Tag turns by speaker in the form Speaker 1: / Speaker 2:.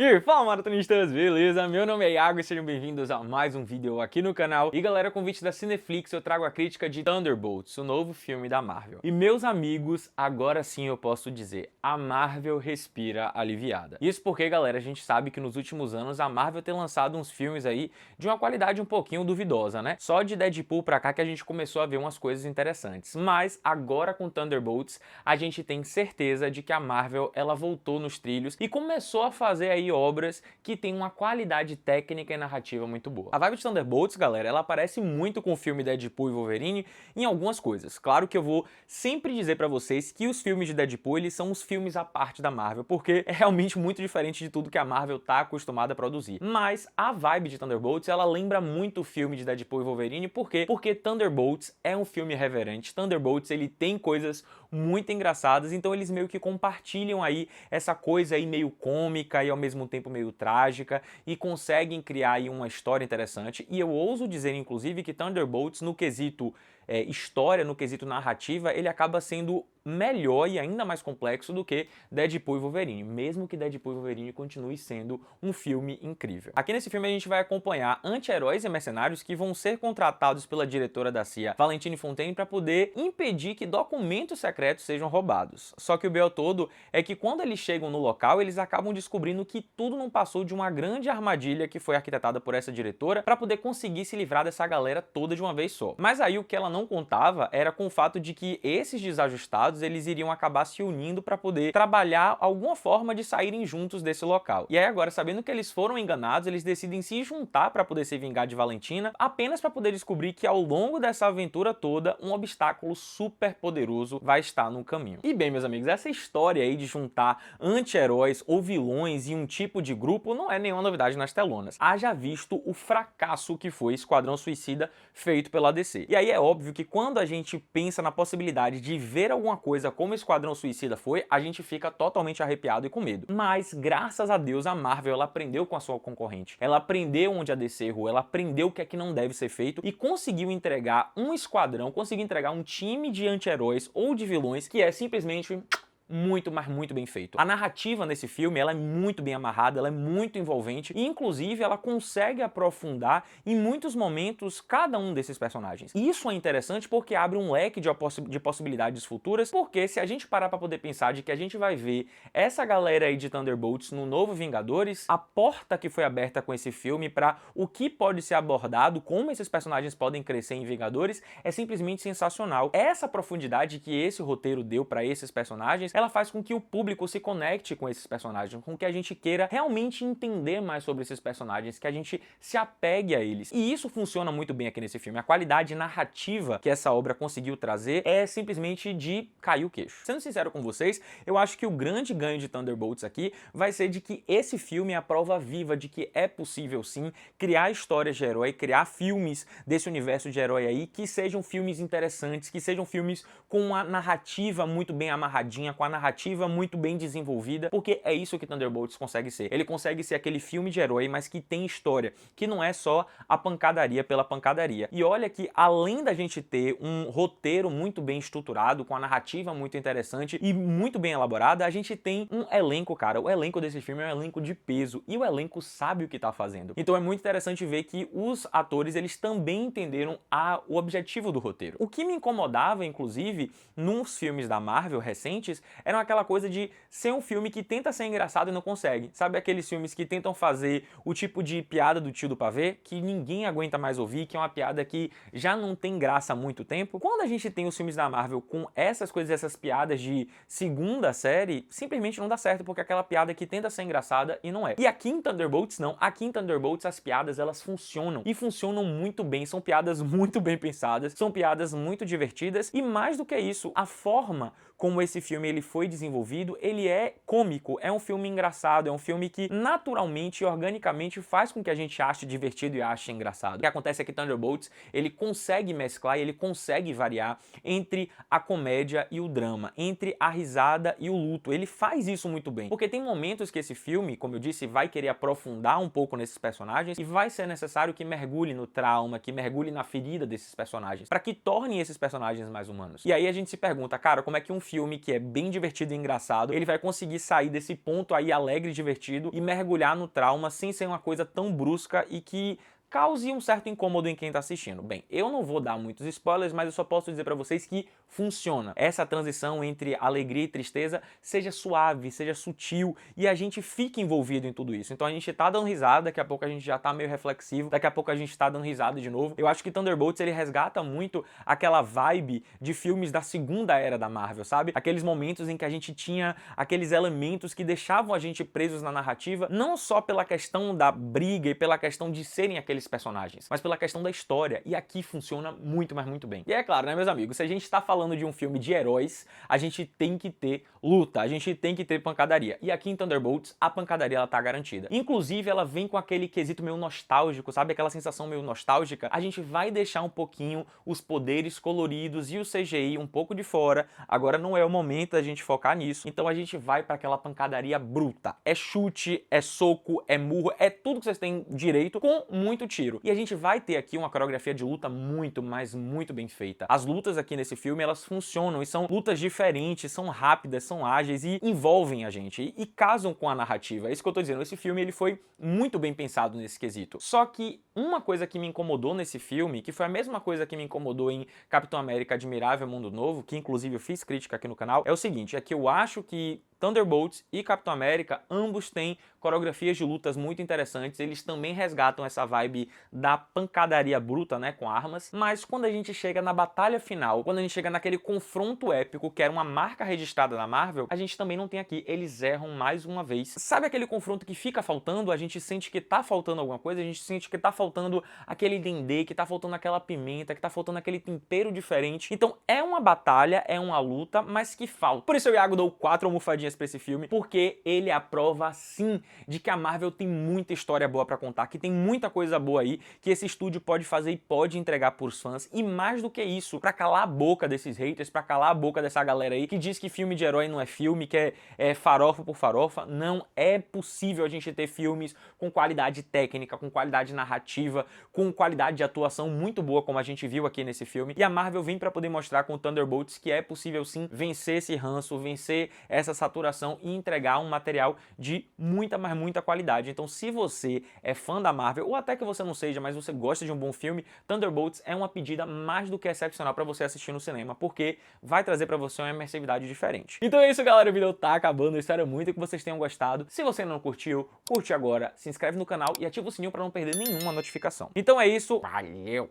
Speaker 1: E fala, maratonistas, beleza? Meu nome é Iago e sejam bem-vindos a mais um vídeo aqui no canal. E galera, convite da Cineflix, eu trago a crítica de Thunderbolts, o novo filme da Marvel. E meus amigos, agora sim eu posso dizer, a Marvel respira aliviada. Isso porque, galera, a gente sabe que nos últimos anos a Marvel tem lançado uns filmes aí de uma qualidade um pouquinho duvidosa, né? Só de Deadpool pra cá que a gente começou a ver umas coisas interessantes. Mas agora com Thunderbolts, a gente tem certeza de que a Marvel, ela voltou nos trilhos e começou a fazer aí obras que tem uma qualidade técnica e narrativa muito boa. A vibe de Thunderbolts, galera, ela parece muito com o filme Deadpool e Wolverine em algumas coisas. Claro que eu vou sempre dizer pra vocês que os filmes de Deadpool, eles são os filmes à parte da Marvel, porque é realmente muito diferente de tudo que a Marvel tá acostumada a produzir. Mas a vibe de Thunderbolts, ela lembra muito o filme de Deadpool e Wolverine, por quê? Porque Thunderbolts é um filme irreverente, Thunderbolts, ele tem coisas muito engraçadas, então eles meio que compartilham aí essa coisa aí meio cômica e ao mesmo tempo meio trágica e conseguem criar aí uma história interessante. E eu ouso dizer, inclusive, que Thunderbolts, no quesito história, no quesito narrativa, ele acaba sendo melhor e ainda mais complexo do que Deadpool e Wolverine, mesmo que Deadpool e Wolverine continue sendo um filme incrível. Aqui nesse filme a gente vai acompanhar anti-heróis e mercenários que vão ser contratados pela diretora da CIA, Valentine Fontaine, para poder impedir que documentos secretos sejam roubados. Só que o B.O. todo é que quando eles chegam no local, eles acabam descobrindo que tudo não passou de uma grande armadilha que foi arquitetada por essa diretora para poder conseguir se livrar dessa galera toda de uma vez só. Mas aí o que ela não contava era com o fato de que esses desajustados eles iriam acabar se unindo para poder trabalhar alguma forma de saírem juntos desse local. E aí agora, sabendo que eles foram enganados, eles decidem se juntar para poder se vingar de Valentina, apenas para poder descobrir que ao longo dessa aventura toda, um obstáculo super poderoso vai estar no caminho. E bem, meus amigos, essa história aí de juntar anti-heróis ou vilões em um tipo de grupo não é nenhuma novidade nas telonas. Haja visto o fracasso que foi Esquadrão Suicida feito pela DC. E aí é óbvio que quando a gente pensa na possibilidade de ver alguma coisa como Esquadrão Suicida foi, a gente fica totalmente arrepiado e com medo. Mas, graças a Deus, a Marvel, ela aprendeu com a sua concorrente. Ela aprendeu onde a DC errou, ela aprendeu o que é que não deve ser feito e conseguiu entregar um esquadrão, conseguiu entregar um time de anti-heróis ou de vilões que é simplesmente muito, mas muito bem feito. A narrativa nesse filme, ela é muito bem amarrada, ela é muito envolvente e, inclusive, ela consegue aprofundar em muitos momentos cada um desses personagens. E isso é interessante porque abre um leque de possibilidades futuras, porque se a gente parar para poder pensar de que a gente vai ver essa galera aí de Thunderbolts no novo Vingadores, a porta que foi aberta com esse filme para o que pode ser abordado, como esses personagens podem crescer em Vingadores, é simplesmente sensacional. Essa profundidade que esse roteiro deu para esses personagens, ela faz com que o público se conecte com esses personagens, com que a gente queira realmente entender mais sobre esses personagens, que a gente se apegue a eles. E isso funciona muito bem aqui nesse filme. A qualidade narrativa que essa obra conseguiu trazer é simplesmente de cair o queixo. Sendo sincero com vocês, eu acho que o grande ganho de Thunderbolts aqui vai ser de que esse filme é a prova viva de que é possível sim criar histórias de herói, criar filmes desse universo de herói aí que sejam filmes interessantes, que sejam filmes com uma narrativa muito bem amarradinha, com a narrativa muito bem desenvolvida, porque é isso que Thunderbolts consegue ser. Ele consegue ser aquele filme de herói, mas que tem história, que não é só a pancadaria pela pancadaria. E olha que, além da gente ter um roteiro muito bem estruturado, com a narrativa muito interessante e muito bem elaborada, a gente tem um elenco, cara. O elenco desse filme é um elenco de peso, e o elenco sabe o que tá fazendo. Então é muito interessante ver que os atores, eles também entenderam o objetivo do roteiro. O que me incomodava, inclusive, nos filmes da Marvel recentes, era aquela coisa de ser um filme que tenta ser engraçado e não consegue. Sabe aqueles filmes que tentam fazer o tipo de piada do tio do pavê, que ninguém aguenta mais ouvir, que é uma piada que já não tem graça há muito tempo? Quando a gente tem os filmes da Marvel com essas coisas, essas piadas de segunda série, simplesmente não dá certo, porque é aquela piada que tenta ser engraçada e não é. E aqui em Thunderbolts não. Aqui em Thunderbolts as piadas, elas funcionam. E funcionam muito bem. São piadas muito bem pensadas, são piadas muito divertidas e, mais do que isso, a forma como esse filme ele foi desenvolvido, ele é cômico, é um filme engraçado, é um filme que naturalmente e organicamente faz com que a gente ache divertido e ache engraçado. O que acontece é que Thunderbolts, ele consegue mesclar e ele consegue variar entre a comédia e o drama, entre a risada e o luto. Ele faz isso muito bem, porque tem momentos que esse filme, como eu disse, vai querer aprofundar um pouco nesses personagens e vai ser necessário que mergulhe no trauma, que mergulhe na ferida desses personagens, para que tornem esses personagens mais humanos. E aí a gente se pergunta, cara, como é que um filme que é bem divertido e engraçado, ele vai conseguir sair desse ponto aí alegre e divertido e mergulhar no trauma sem ser uma coisa tão brusca e que cause um certo incômodo em quem tá assistindo. Bem, eu não vou dar muitos spoilers, mas eu só posso dizer pra vocês que funciona. Essa transição entre alegria e tristeza seja suave, seja sutil e a gente fica envolvido em tudo isso. Então a gente tá dando risada, daqui a pouco a gente já tá meio reflexivo, daqui a pouco a gente tá dando risada de novo. Eu acho que Thunderbolts ele resgata muito aquela vibe de filmes da segunda era da Marvel, sabe? Aqueles momentos em que a gente tinha aqueles elementos que deixavam a gente presos na narrativa, não só pela questão da briga e pela questão de serem aqueles personagens, mas pela questão da história, e aqui funciona muito, mas muito bem. E é claro, né, meus amigos, se a gente tá falando de um filme de heróis, a gente tem que ter luta, a gente tem que ter pancadaria. E aqui em Thunderbolts, a pancadaria ela tá garantida. Inclusive, ela vem com aquele quesito meio nostálgico, sabe? Aquela sensação meio nostálgica. A gente vai deixar um pouquinho os poderes coloridos e o CGI um pouco de fora. Agora não é o momento da gente focar nisso. Então a gente vai para aquela pancadaria bruta. É chute, é soco, é murro, é tudo que vocês têm direito com muito tiro. E a gente vai ter aqui uma coreografia de luta muito, mas muito bem feita. As lutas aqui nesse filme, elas funcionam e são lutas diferentes, são rápidas, são ágeis e envolvem a gente e casam com a narrativa. É isso que eu tô dizendo, esse filme ele foi muito bem pensado nesse quesito. Só que uma coisa que me incomodou nesse filme, que foi a mesma coisa que me incomodou em Capitão América Admirável Mundo Novo, que inclusive eu fiz crítica aqui no canal, é o seguinte, é que eu acho que Thunderbolts e Capitão América, ambos têm coreografias de lutas muito interessantes, eles também resgatam essa vibe da pancadaria bruta, né, com armas, mas quando a gente chega na batalha final, quando a gente chega naquele confronto épico, que era uma marca registrada da Marvel, a gente também não tem aqui, eles erram mais uma vez. Sabe aquele confronto que fica faltando, a gente sente que tá faltando alguma coisa, a gente sente que tá faltando aquele dendê, que tá faltando aquela pimenta, que tá faltando aquele tempero diferente. Então é uma batalha, é uma luta, mas que falta. Por isso eu, Iago, dou 4 almofadinhas pra esse filme, porque ele é a prova, sim, de que a Marvel tem muita história boa pra contar, que tem muita coisa boa aí, que esse estúdio pode fazer e pode entregar pros fãs, e mais do que isso, pra calar a boca desses haters, pra calar a boca dessa galera aí que diz que filme de herói não é filme, que é farofa por farofa. Não é possível a gente ter filmes com qualidade técnica, com qualidade narrativa, com qualidade de atuação muito boa, como a gente viu aqui nesse filme, e a Marvel vem pra poder mostrar com o Thunderbolts que é possível sim vencer esse ranço, vencer essa saturação e entregar um material de muita, mas muita qualidade. Então, se você é fã da Marvel, ou até que você não seja, mas você gosta de um bom filme, Thunderbolts é uma pedida mais do que excepcional para você assistir no cinema, porque vai trazer para você uma imersividade diferente. Então é isso, galera, o vídeo tá acabando, eu espero muito que vocês tenham gostado. Se você ainda não curtiu, curte agora, se inscreve no canal e ativa o sininho para não perder nenhuma notificação. Então é isso, valeu!